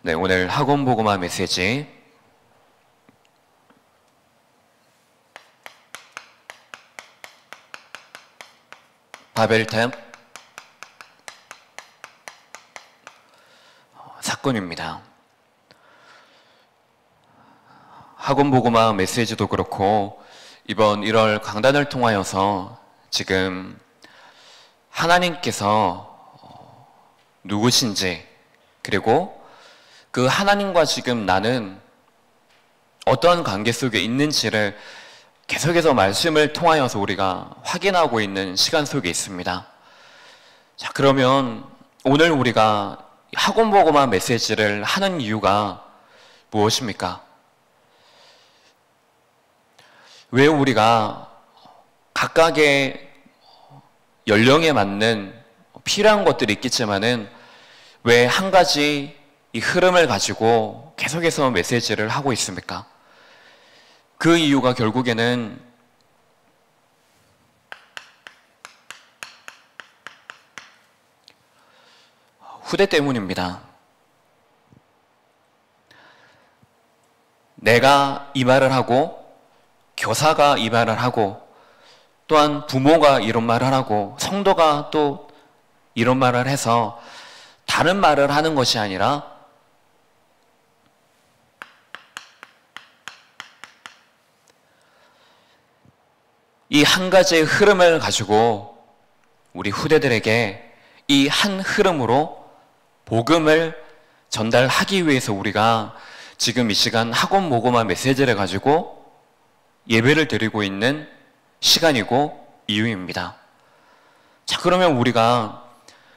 네, 오늘 학원 보고마 메시지 바벨탑 사건입니다. 학원 보고마 메시지도 그렇고 이번 1월 강단을 통하여서 지금 하나님께서 누구신지, 그리고 그 하나님과 지금 나는 어떤 관계 속에 있는지를 계속해서 말씀을 통하여서 우리가 확인하고 있는 시간 속에 있습니다. 자, 그러면 오늘 우리가 학원 보고마 메시지를 하는 이유가 무엇입니까? 왜 우리가 각각의 연령에 맞는 필요한 것들이 있겠지만은 왜 한 가지 이 흐름을 가지고 계속해서 메시지를 하고 있습니까? 그 이유가 결국에는 후대 때문입니다. 내가 이 말을 하고, 교사가 이 말을 하고, 또한 부모가 이런 말을 하고, 성도가 또 이런 말을 해서 다른 말을 하는 것이 아니라 이 한 가지의 흐름을 가지고 우리 후대들에게 이 한 흐름으로 복음을 전달하기 위해서 우리가 지금 이 시간 학원 보고마 메시지를 가지고 예배를 드리고 있는 시간이고 이유입니다. 자, 그러면 우리가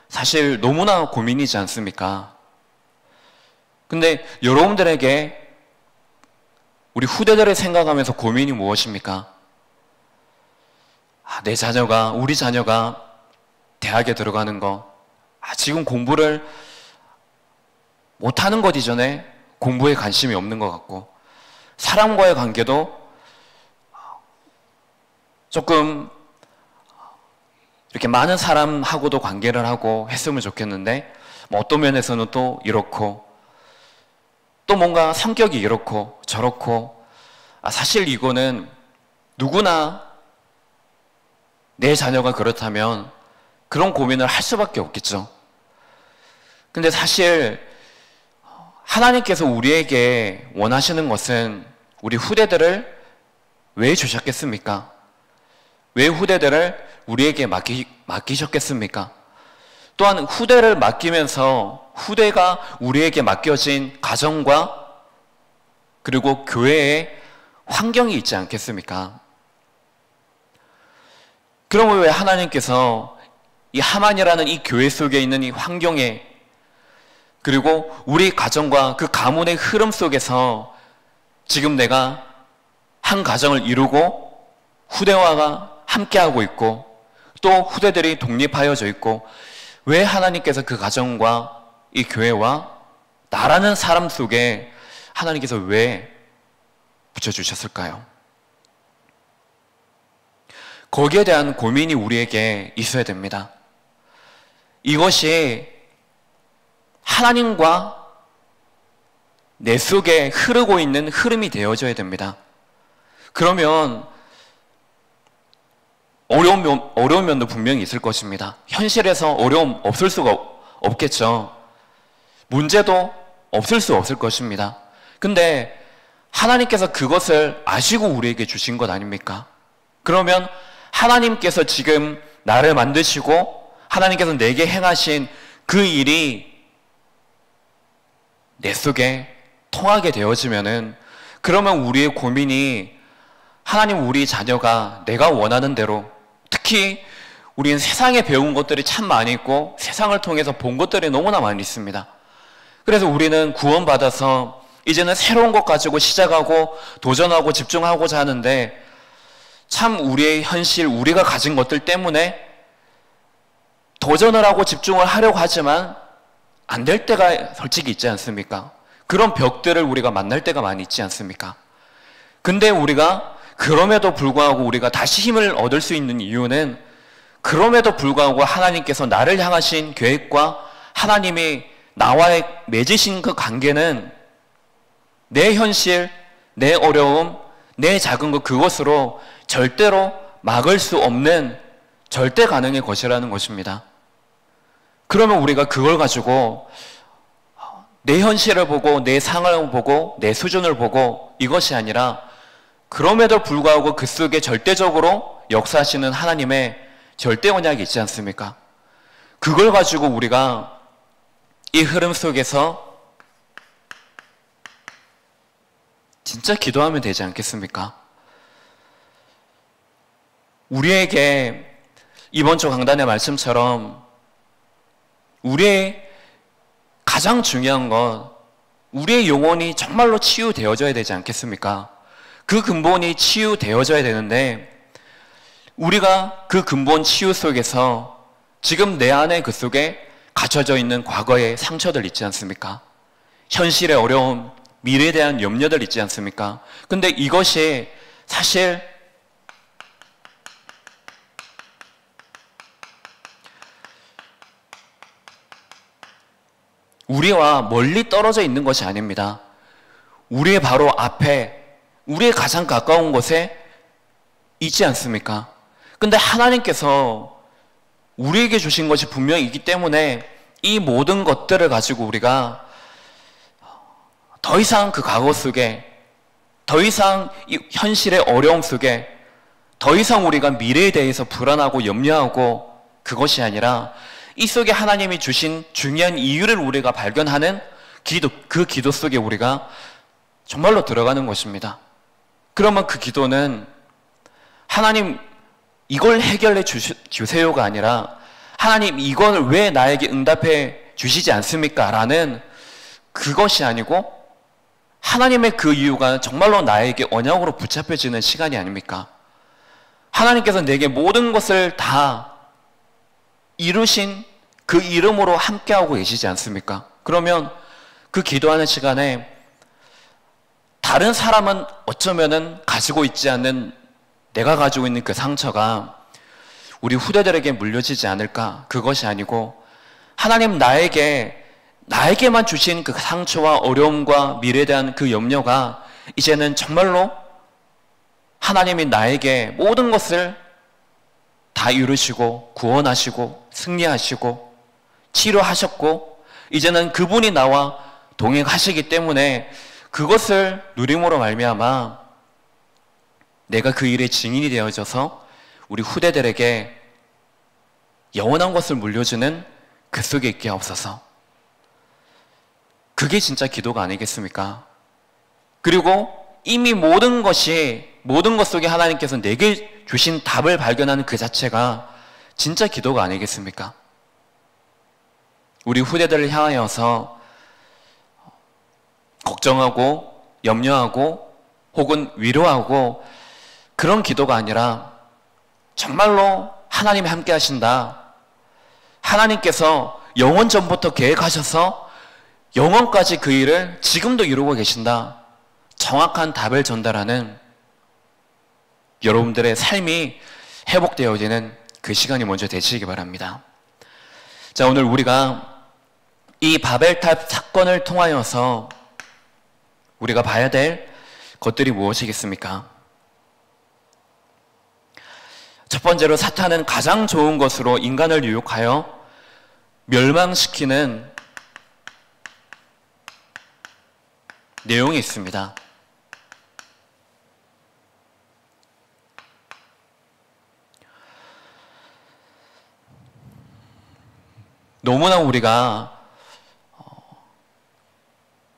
사실 너무나 고민이지 않습니까? 근데 여러분들에게 우리 후대들을 생각하면서 고민이 무엇입니까? 내 자녀가, 우리 자녀가 대학에 들어가는 거, 지금 공부를 못하는 것 이전에 공부에 관심이 없는 것 같고, 사람과의 관계도 조금 이렇게 많은 사람하고도 관계를 하고 했으면 좋겠는데, 어떤 면에서는 또 이렇고, 또 뭔가 성격이 이렇고 저렇고, 사실 이거는 누구나 내 자녀가 그렇다면 그런 고민을 할 수밖에 없겠죠. 근데 사실 하나님께서 우리에게 원하시는 것은 우리 후대들을 왜 주셨겠습니까? 왜 후대들을 우리에게 맡기셨겠습니까? 또한 후대를 맡기면서 후대가 우리에게 맡겨진 가정과 그리고 교회의 환경이 있지 않겠습니까? 그러면 왜 하나님께서 이 하만이라는 이 교회 속에 있는 이 환경에, 그리고 우리 가정과 그 가문의 흐름 속에서 지금 내가 한 가정을 이루고 후대와가 함께하고 있고 또 후대들이 독립하여져 있고, 왜 하나님께서 그 가정과 이 교회와 나라는 사람 속에 하나님께서 왜 붙여주셨을까요? 거기에 대한 고민이 우리에게 있어야 됩니다. 이것이 하나님과 내 속에 흐르고 있는 흐름이 되어져야 됩니다. 그러면 어려운 면도 분명히 있을 것입니다. 현실에서 어려움 없을 수가 없겠죠. 문제도 없을 수 없을 것입니다. 근데 하나님께서 그것을 아시고 우리에게 주신 것 아닙니까? 그러면 하나님께서 지금 나를 만드시고 하나님께서 내게 행하신 그 일이 내 속에 통하게 되어지면은, 그러면 우리의 고민이 하나님, 우리 자녀가 내가 원하는 대로, 특히 우리는 세상에 배운 것들이 참 많이 있고 세상을 통해서 본 것들이 너무나 많이 있습니다. 그래서 우리는 구원받아서 이제는 새로운 것 가지고 시작하고 도전하고 집중하고자 하는데, 참 우리의 현실, 우리가 가진 것들 때문에 도전을 하고 집중을 하려고 하지만 안 될 때가 솔직히 있지 않습니까? 그런 벽들을 우리가 만날 때가 많이 있지 않습니까? 근데 우리가 그럼에도 불구하고 우리가 다시 힘을 얻을 수 있는 이유는, 그럼에도 불구하고 하나님께서 나를 향하신 계획과 하나님이 나와의 맺으신 그 관계는 내 현실, 내 어려움, 내 작은 것 그것으로 절대로 막을 수 없는 절대 가능의 것이라는 것입니다. 그러면 우리가 그걸 가지고 내 현실을 보고 내 상황을 보고 내 수준을 보고 이것이 아니라 그럼에도 불구하고 그 속에 절대적으로 역사하시는 하나님의 절대 언약이 있지 않습니까? 그걸 가지고 우리가 이 흐름 속에서 진짜 기도하면 되지 않겠습니까? 우리에게 이번 주 강단의 말씀처럼 우리의 가장 중요한 건 우리의 영혼이 정말로 치유되어져야 되지 않겠습니까? 그 근본이 치유되어져야 되는데 우리가 그 근본 치유 속에서 지금 내 안에 그 속에 갇혀져 있는 과거의 상처들 있지 않습니까? 현실의 어려움, 미래에 대한 염려들 있지 않습니까? 근데 이것이 사실 우리와 멀리 떨어져 있는 것이 아닙니다. 우리의 바로 앞에, 우리의 가장 가까운 곳에 있지 않습니까? 근데 하나님께서 우리에게 주신 것이 분명히 있기 때문에 이 모든 것들을 가지고 우리가 더 이상 그 과거 속에, 더 이상 이 현실의 어려움 속에, 더 이상 우리가 미래에 대해서 불안하고 염려하고 그것이 아니라 이 속에 하나님이 주신 중요한 이유를 우리가 발견하는 기도, 그 기도 속에 우리가 정말로 들어가는 것입니다. 그러면 그 기도는 하나님 이걸 해결해 주세요가 아니라 하나님 이걸 왜 나에게 응답해 주시지 않습니까? 라는 그것이 아니고 하나님의 그 이유가 정말로 나에게 언약으로 붙잡혀지는 시간이 아닙니까? 하나님께서 내게 모든 것을 다 이루신 그 이름으로 함께하고 계시지 않습니까? 그러면 그 기도하는 시간에 다른 사람은 어쩌면은 가지고 있지 않는 내가 가지고 있는 그 상처가 우리 후대들에게 물려지지 않을까? 그것이 아니고 하나님 나에게만 주신 그 상처와 어려움과 미래에 대한 그 염려가 이제는 정말로 하나님이 나에게 모든 것을 다 이루시고 구원하시고 승리하시고 치료하셨고 이제는 그분이 나와 동행하시기 때문에 그것을 누림으로 말미암아 내가 그 일의 증인이 되어져서 우리 후대들에게 영원한 것을 물려주는 그 속에 있게 하옵소서. 그게 진짜 기도가 아니겠습니까? 그리고 이미 모든 것 속에 하나님께서 내게 주신 답을 발견하는 그 자체가 진짜 기도가 아니겠습니까? 우리 후대들을 향하여서 걱정하고 염려하고 혹은 위로하고 그런 기도가 아니라 정말로 하나님이 함께 하신다. 하나님께서 영원 전부터 계획하셔서 영원까지 그 일을 지금도 이루고 계신다. 정확한 답을 전달하는 여러분들의 삶이 회복되어지는 그 시간이 먼저 되시기 바랍니다. 자, 오늘 우리가 이 바벨탑 사건을 통하여서 우리가 봐야 될 것들이 무엇이겠습니까? 첫 번째로 사탄은 가장 좋은 것으로 인간을 유혹하여 멸망시키는 내용이 있습니다. 너무나 우리가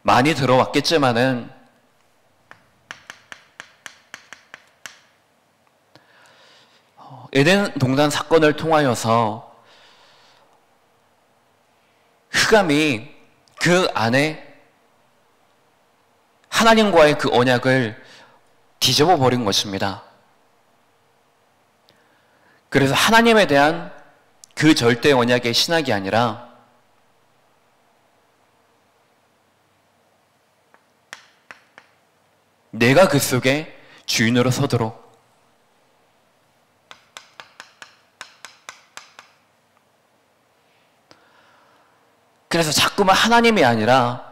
많이 들어왔겠지만은 에덴 동산 사건을 통하여서 흑암이 그 안에 하나님과의 그 언약을 뒤집어 버린 것입니다. 그래서 하나님에 대한 그 절대 언약의 신학이 아니라 내가 그 속에 주인으로 서도록 그냥 그래서 자꾸만 하나님이 아니라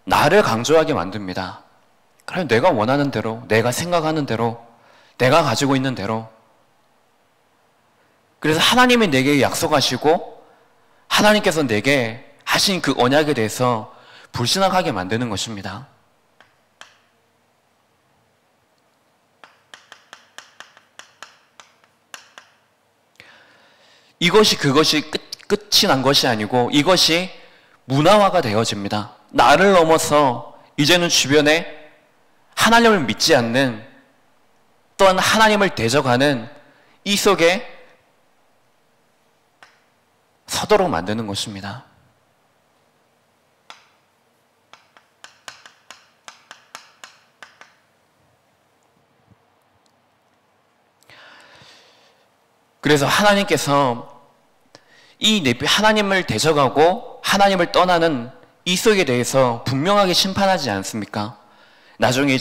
나를 강조하게 만듭니다. 그래, 내가 원하는 대로, 내가 생각하는 대로, 내가 가지고 있는 대로. 그래서 하나님이 내게 약속하시고 하나님께서 내게 하신 그 언약에 대해서 불신앙하게 만드는 것입니다. 그것이 끝이 난 것이 아니고 이것이 문화화가 되어집니다. 나를 넘어서 이제는 주변에 하나님을 믿지 않는 또한 하나님을 대적하는 이 속에 서도록 만드는 것입니다. 그래서 하나님께서 하나님을 대적하고 하나님을 떠나는 이 속에 대해서 분명하게 심판하지 않습니까? 나중에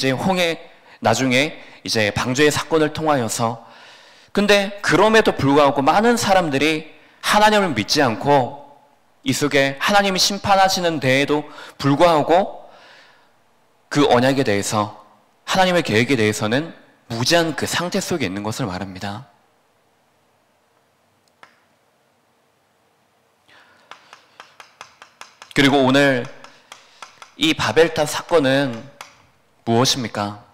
이제 방주의 사건을 통하여서. 근데 그럼에도 불구하고 많은 사람들이 하나님을 믿지 않고 이 속에 하나님이 심판하시는 데에도 불구하고 그 언약에 대해서, 하나님의 계획에 대해서는 무지한 그 상태 속에 있는 것을 말합니다. 그리고 오늘 이 바벨탑 사건은 무엇입니까?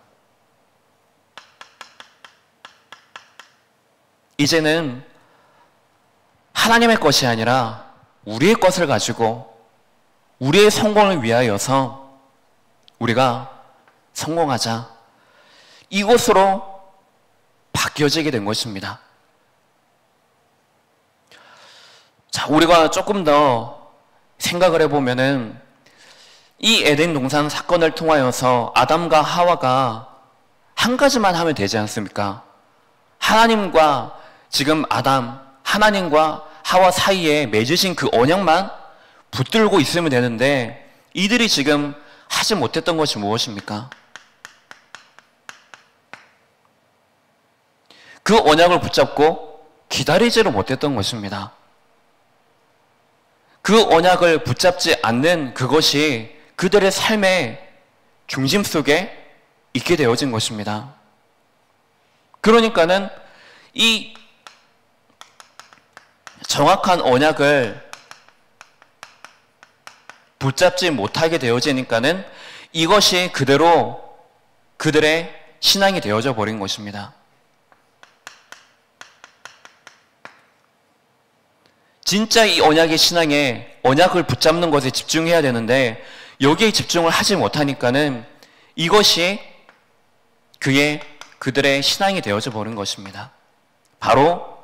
이제는 하나님의 것이 아니라 우리의 것을 가지고 우리의 성공을 위하여서 우리가 성공하자, 이것으로 바뀌어지게 된 것입니다. 자, 우리가 조금 더 생각을 해보면은 이 에덴 동산 사건을 통하여서 아담과 하와가 한 가지만 하면 되지 않습니까? 하나님과 하와 사이에 맺으신 그 언약만 붙들고 있으면 되는데 이들이 지금 하지 못했던 것이 무엇입니까? 그 언약을 붙잡고 기다리지를 못했던 것입니다. 그 언약을 붙잡지 않는 그것이 그들의 삶의 중심 속에 있게 되어진 것입니다. 그러니까는 이 정확한 언약을 붙잡지 못하게 되어지니까는 이것이 그대로 그들의 신앙이 되어져 버린 것입니다. 진짜 이 언약의 신앙에 언약을 붙잡는 것에 집중해야 되는데 여기에 집중을 하지 못하니까는 이것이 그들의 신앙이 되어져 버린 것입니다. 바로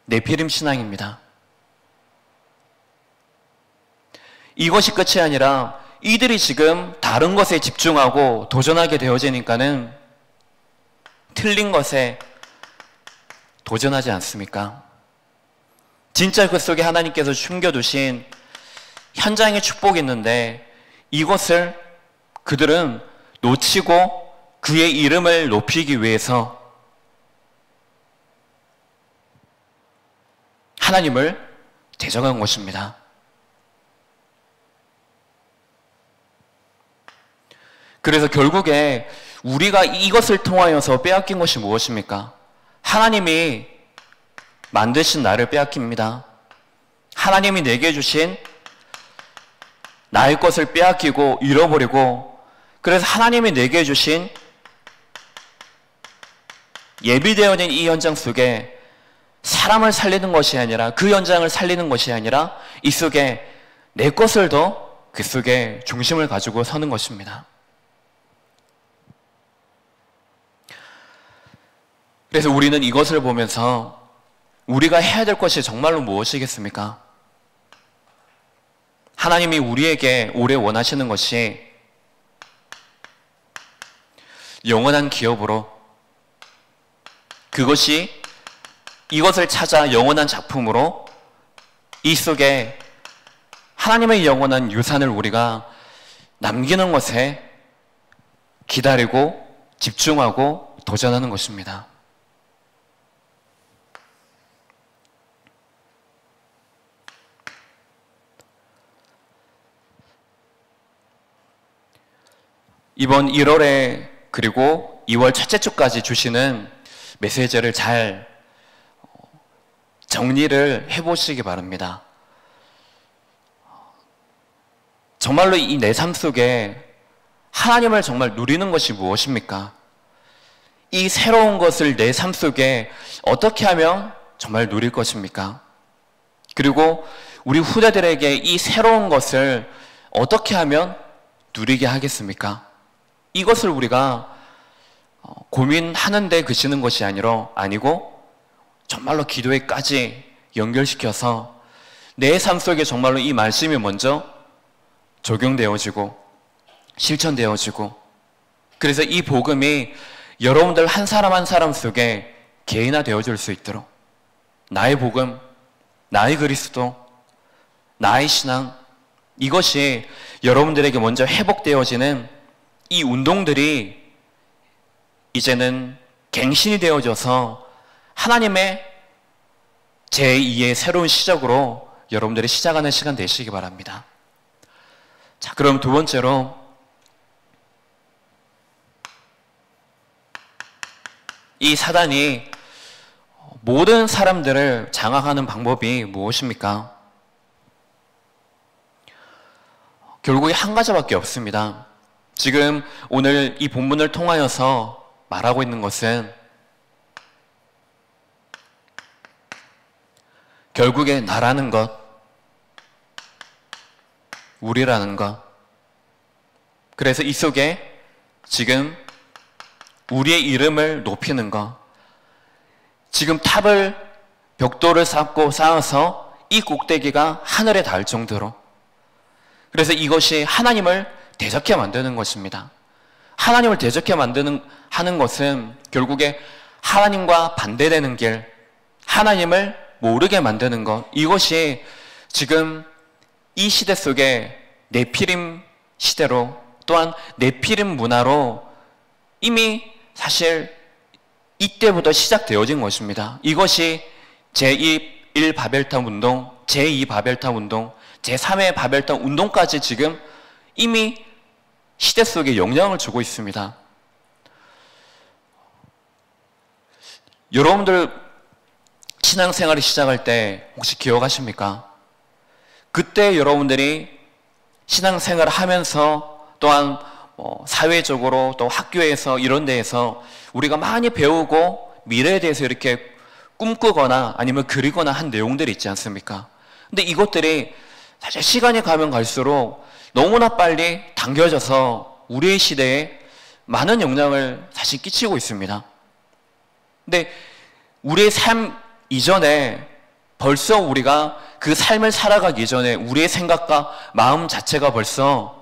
네피림 신앙입니다. 이것이 끝이 아니라 이들이 지금 다른 것에 집중하고 도전하게 되어지니까는 틀린 것에 도전하지 않습니까? 진짜 그 속에 하나님께서 숨겨두신 현장의 축복이 있는데 이것을 그들은 놓치고 그의 이름을 높이기 위해서 하나님을 대적한 것입니다. 그래서 결국에 우리가 이것을 통하여서 빼앗긴 것이 무엇입니까? 하나님이 만드신 나를 빼앗깁니다. 하나님이 내게 주신 나의 것을 빼앗기고 잃어버리고, 그래서 하나님이 내게 주신 예비되어진 이 현장 속에 사람을 살리는 것이 아니라, 그 현장을 살리는 것이 아니라 이 속에 내 것을 더 그 속에 중심을 가지고 서는 것입니다. 그래서 우리는 이것을 보면서 우리가 해야 될 것이 정말로 무엇이겠습니까? 하나님이 우리에게 오래 원하시는 것이 영원한 기업으로, 그것이 이것을 찾아 영원한 작품으로 이 속에 하나님의 영원한 유산을 우리가 남기는 것에 기다리고 집중하고 도전하는 것입니다. 이번 1월에 그리고 2월 첫째 주까지 주시는 메시지를 잘 정리를 해보시기 바랍니다. 정말로 이 내 삶 속에 하나님을 정말 누리는 것이 무엇입니까? 이 새로운 것을 내 삶 속에 어떻게 하면 정말 누릴 것입니까? 그리고 우리 후대들에게 이 새로운 것을 어떻게 하면 누리게 하겠습니까? 이것을 우리가 고민하는데 그치는 것이 아니고 정말로 기도에까지 연결시켜서 내 삶 속에 정말로 이 말씀이 먼저 적용되어지고 실천되어지고, 그래서 이 복음이 여러분들 한 사람 한 사람 속에 개인화되어질 수 있도록 나의 복음, 나의 그리스도, 나의 신앙, 이것이 여러분들에게 먼저 회복되어지는 이 운동들이 이제는 갱신이 되어져서 하나님의 제2의 새로운 시작으로 여러분들이 시작하는 시간 되시기 바랍니다. 자, 그럼 두 번째로 이 사단이 모든 사람들을 장악하는 방법이 무엇입니까? 결국에 한 가지밖에 없습니다. 지금 오늘 이 본문을 통하여서 말하고 있는 것은 결국에 나라는 것, 우리라는 것, 그래서 이 속에 지금 우리의 이름을 높이는 것, 지금 탑을 벽돌을 쌓아서 이 꼭대기가 하늘에 닿을 정도로, 그래서 이것이 하나님을 대적해 만드는 것입니다. 하나님을 대적해 하는 것은 결국에 하나님과 반대되는 길, 하나님을 모르게 만드는 것, 이것이 지금 이 시대 속에 네피림 시대로, 또한 네피림 문화로 이미 사실 이때부터 시작되어진 것입니다. 이것이 제1 바벨탑 운동, 제2 바벨탑 운동, 제3의 바벨탑 운동까지 지금 이미 시대 속에 영향을 주고 있습니다. 여러분들 신앙생활을 시작할 때 혹시 기억하십니까? 그때 여러분들이 신앙생활을 하면서 또한 사회적으로 또 학교에서 이런 데에서 우리가 많이 배우고 미래에 대해서 이렇게 꿈꾸거나 아니면 그리거나 한 내용들이 있지 않습니까? 근데 이것들이 사실 시간이 가면 갈수록 너무나 빨리 당겨져서 우리의 시대에 많은 영향을 사실 끼치고 있습니다. 근데 우리의 삶 이전에 벌써 우리가 그 삶을 살아가기 이전에 우리의 생각과 마음 자체가 벌써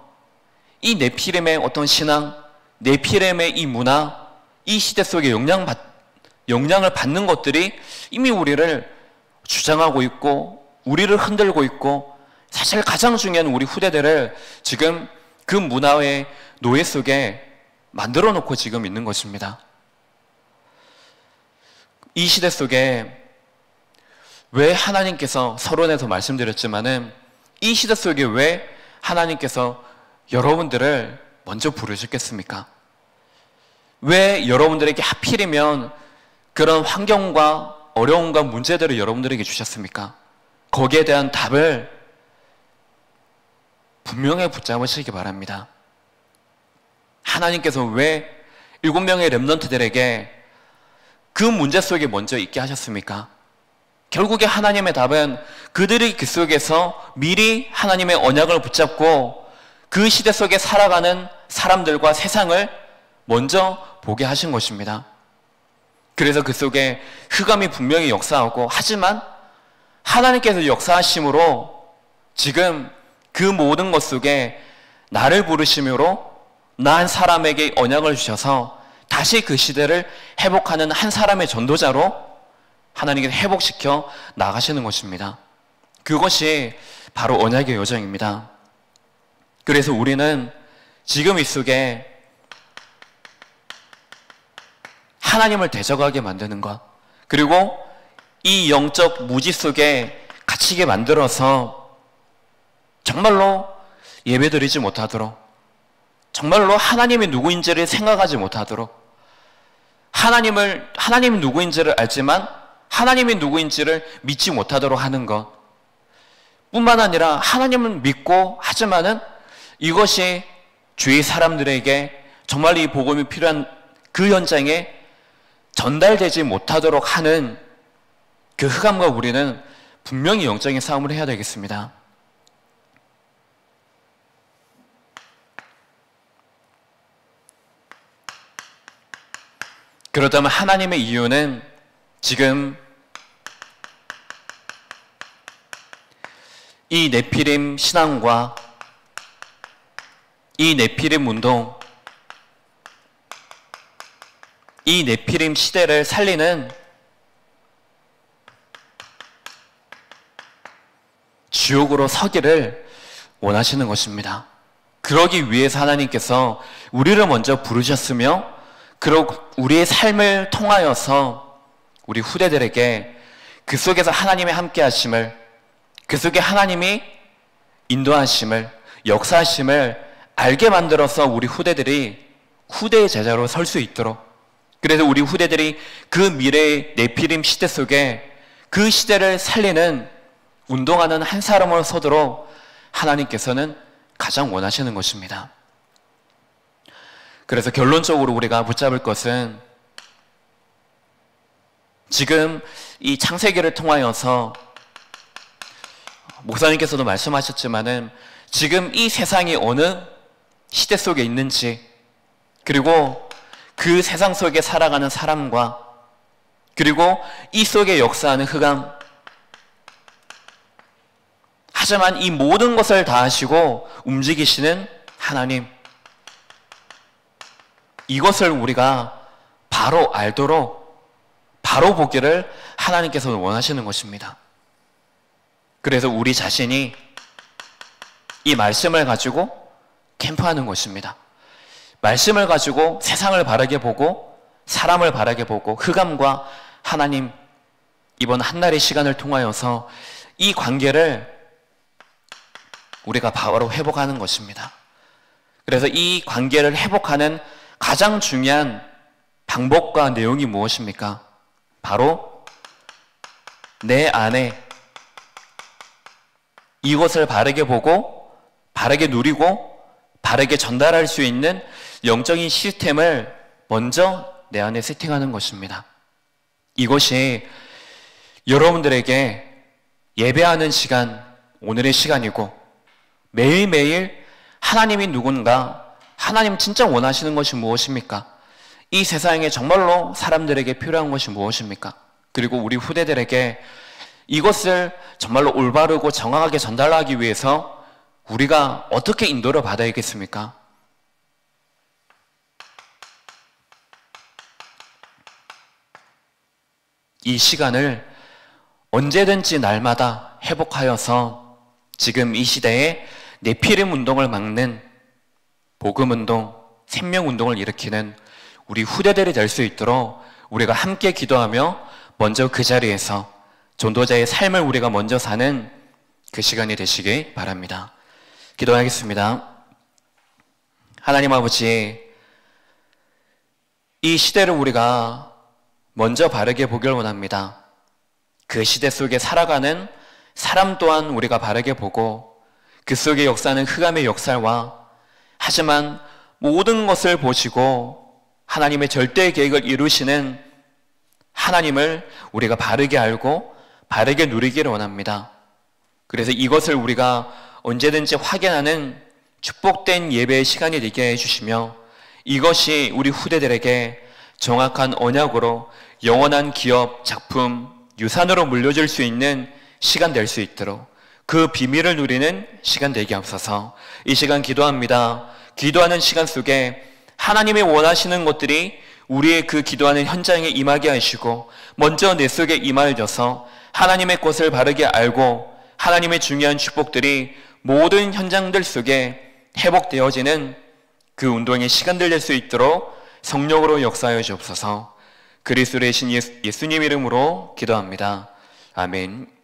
이 네피림의 어떤 신앙, 네피림의 이 문화, 이 시대 속에 영향을 받는 것들이 이미 우리를 주장하고 있고 우리를 흔들고 있고, 사실 가장 중요한 우리 후대들을 지금 그 문화의 노예 속에 만들어 놓고 지금 있는 것입니다. 이 시대 속에 왜 하나님께서 서론에서 말씀드렸지만은 이 시대 속에 왜 하나님께서 여러분들을 먼저 부르셨겠습니까? 왜 여러분들에게 하필이면 그런 환경과 어려움과 문제들을 여러분들에게 주셨습니까? 거기에 대한 답을 분명히 붙잡으시기 바랍니다. 하나님께서 왜 7명의 렘넌트들에게 그 문제 속에 먼저 있게 하셨습니까? 결국에 하나님의 답은 그들이 그 속에서 미리 하나님의 언약을 붙잡고 그 시대 속에 살아가는 사람들과 세상을 먼저 보게 하신 것입니다. 그래서 그 속에 흑암이 분명히 역사하고, 하지만 하나님께서 역사하심으로 지금 그 모든 것 속에 나를 부르심으로 나 한 사람에게 언약을 주셔서 다시 그 시대를 회복하는 한 사람의 전도자로 하나님께서 회복시켜 나가시는 것입니다. 그것이 바로 언약의 여정입니다. 그래서 우리는 지금 이 속에 하나님을 대적하게 만드는 것, 그리고 이 영적 무지 속에 갇히게 만들어서 정말로 예배드리지 못하도록, 정말로 하나님이 누구인지를 생각하지 못하도록, 하나님이 누구인지를 알지만 하나님이 누구인지를 믿지 못하도록 하는 것 뿐만 아니라, 하나님은 믿고 하지만은 이것이 주위 사람들에게 정말 이 복음이 필요한 그 현장에 전달되지 못하도록 하는 그 흑암과 우리는 분명히 영적인 싸움을 해야 되겠습니다. 그렇다면 하나님의 이유는 지금 이 네피림 신앙과 이 네피림 운동, 이 네피림 시대를 살리는 지옥으로 서기를 원하시는 것입니다. 그러기 위해서 하나님께서 우리를 먼저 부르셨으며, 그리고 우리의 삶을 통하여서 우리 후대들에게 그 속에서 하나님의 함께 하심을, 그 속에 하나님이 인도하심을, 역사하심을 알게 만들어서 우리 후대들이 후대의 제자로 설 수 있도록, 그래서 우리 후대들이 그 미래의 네피림 시대 속에 그 시대를 살리는 운동하는 한 사람으로 서도록 하나님께서는 가장 원하시는 것입니다. 그래서 결론적으로 우리가 붙잡을 것은, 지금 이 창세기를 통하여서 목사님께서도 말씀하셨지만은 지금 이 세상이 어느 시대 속에 있는지, 그리고 그 세상 속에 살아가는 사람과, 그리고 이 속에 역사하는 흑암, 하지만 이 모든 것을 다 하시고 움직이시는 하나님, 이것을 우리가 바로 알도록, 바로 보기를 하나님께서 원하시는 것입니다. 그래서 우리 자신이 이 말씀을 가지고 캠프하는 것입니다. 말씀을 가지고 세상을 바라게 보고, 사람을 바라게 보고, 흑암과 하나님, 이번 한날의 시간을 통하여서 이 관계를 우리가 바로 회복하는 것입니다. 그래서 이 관계를 회복하는 가장 중요한 방법과 내용이 무엇입니까? 바로 내 안에 이것을 바르게 보고, 바르게 누리고, 바르게 전달할 수 있는 영적인 시스템을 먼저 내 안에 세팅하는 것입니다. 이것이 여러분들에게 예배하는 시간, 오늘의 시간이고, 매일매일 하나님이 누군가, 하나님 진짜 원하시는 것이 무엇입니까? 이 세상에 정말로 사람들에게 필요한 것이 무엇입니까? 그리고 우리 후대들에게 이것을 정말로 올바르고 정확하게 전달하기 위해서 우리가 어떻게 인도를 받아야겠습니까? 이 시간을 언제든지 날마다 회복하여서 지금 이 시대에 네피림 운동을 막는 복음 운동, 생명 운동을 일으키는 우리 후대들이 될 수 있도록 우리가 함께 기도하며 먼저 그 자리에서 전도자의 삶을 우리가 먼저 사는 그 시간이 되시기 바랍니다. 기도하겠습니다. 하나님 아버지, 이 시대를 우리가 먼저 바르게 보길 원합니다. 그 시대 속에 살아가는 사람 또한 우리가 바르게 보고, 그 속에 역사는 흑암의 역사와, 하지만 모든 것을 보시고 하나님의 절대 계획을 이루시는 하나님을 우리가 바르게 알고 바르게 누리기를 원합니다. 그래서 이것을 우리가 언제든지 확인하는 축복된 예배의 시간이 되게 해주시며, 이것이 우리 후대들에게 정확한 언약으로 영원한 기업, 작품, 유산으로 물려줄 수 있는 시간 될 수 있도록 그 비밀을 누리는 시간 되게 하옵소서. 이 시간 기도합니다. 기도하는 시간 속에 하나님의 원하시는 것들이 우리의 그 기도하는 현장에 임하게 하시고, 먼저 내 속에 임하여져서 하나님의 것을 바르게 알고 하나님의 중요한 축복들이 모든 현장들 속에 회복되어지는 그 운동의 시간들 될 수 있도록 성령으로 역사하여 주옵소서. 그리스도의 신 예수님 이름으로 기도합니다. 아멘.